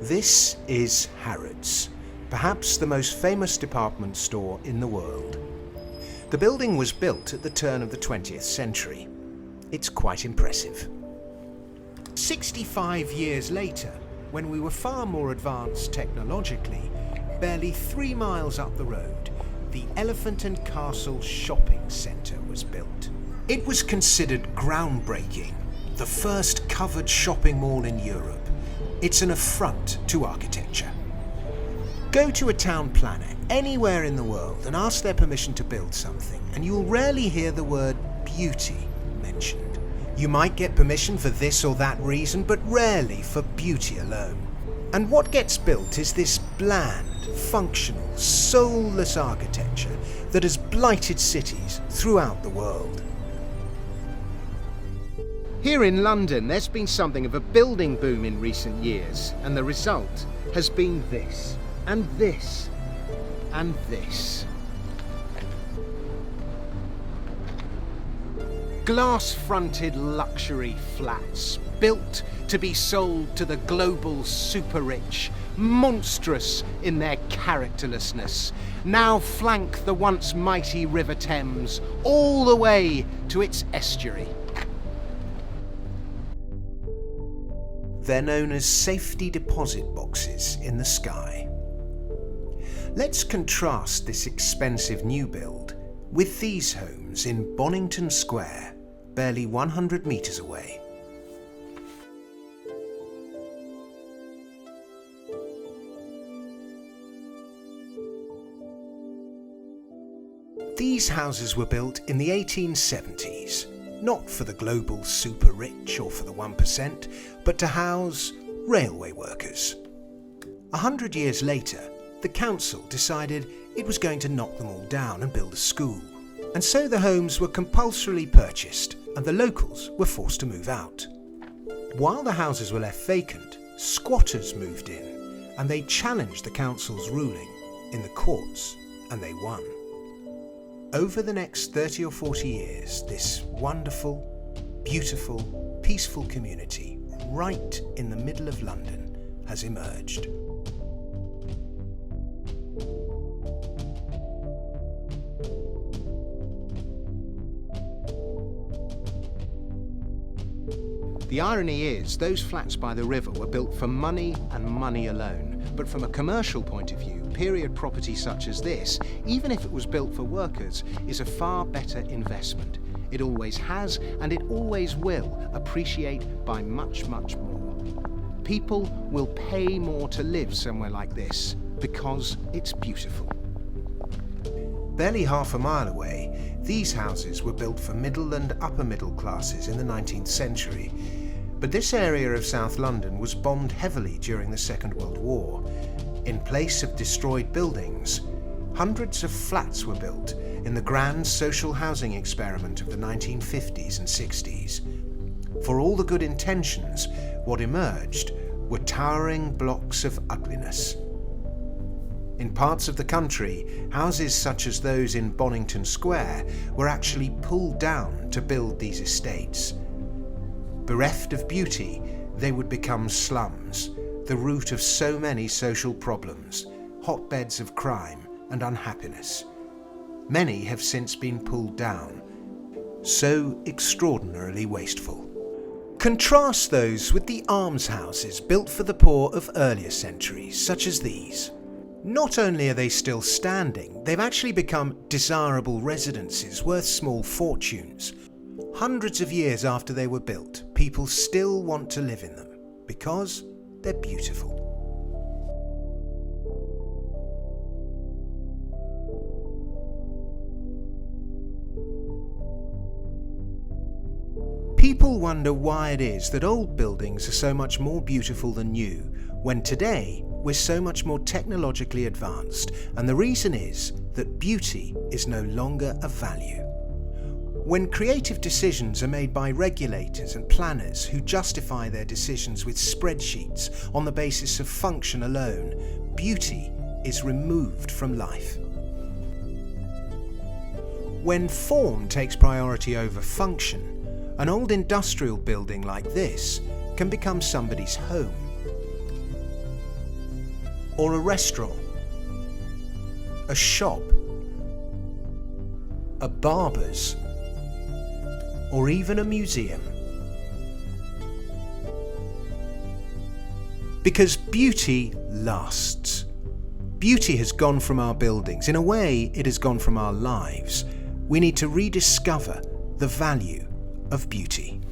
This is Harrods, perhaps the most famous department store in the world. The building was built at the turn of the 20th century. It's quite impressive. 65 years later, when we were far more advanced technologically, barely 3 miles up the road, the Elephant and Castle shopping centre was built. It was considered groundbreaking, the first covered shopping mall in Europe. It's an affront to architecture. Go to a town planner anywhere in the world and ask their permission to build something, and you'll rarely hear the word beauty mentioned. You might get permission for this or that reason, but rarely for beauty alone. And what gets built is this bland, functional, soulless architecture that has blighted cities throughout the world. Here in London, there's been something of a building boom in recent years, and the result has been this, and this, and this. Glass-fronted luxury flats, built to be sold to the global super-rich, monstrous in their characterlessness, now flank the once mighty River Thames all the way to its estuary. They're known as safety deposit boxes in the sky. Let's contrast this expensive new build with these homes in Bonington Square, barely 100 metres away. These houses were built in the 1870s. Not for the global super rich or for the 1%, but to house railway workers. 100 years later, the council decided it was going to knock them all down and build a school. And so the homes were compulsorily purchased and the locals were forced to move out. While the houses were left vacant, squatters moved in and they challenged the council's ruling in the courts, and they won. Over the next 30 or 40 years, this wonderful, beautiful, peaceful community right in the middle of London has emerged. The irony is, those flats by the river were built for money and money alone. But from a commercial point of view, period property such as this, even if it was built for workers, is a far better investment. It always has, and it always will, appreciate by much, much more. People will pay more to live somewhere like this because it's beautiful. Barely half a mile away, these houses were built for middle and upper middle classes in the 19th century. But this area of South London was bombed heavily during the Second World War. In place of destroyed buildings, hundreds of flats were built in the grand social housing experiment of the 1950s and 60s. For all the good intentions, what emerged were towering blocks of ugliness. In parts of the country, houses such as those in Bonington Square were actually pulled down to build these estates. Bereft of beauty, they would become slums, the root of so many social problems, hotbeds of crime and unhappiness. Many have since been pulled down, so extraordinarily wasteful. Contrast those with the almshouses built for the poor of earlier centuries, such as these. Not only are they still standing, they've actually become desirable residences worth small fortunes. Hundreds of years after they were built, people still want to live in them because they're beautiful. People wonder why it is that old buildings are so much more beautiful than new, when today we're so much more technologically advanced, and the reason is that beauty is no longer a value. When creative decisions are made by regulators and planners who justify their decisions with spreadsheets on the basis of function alone, beauty is removed from life. When form takes priority over function, an old industrial building like this can become somebody's home. or a restaurant, a shop, a barber's, or even a museum. Because beauty lasts. Beauty has gone from our buildings. In a way, it has gone from our lives. We need to rediscover the value of beauty.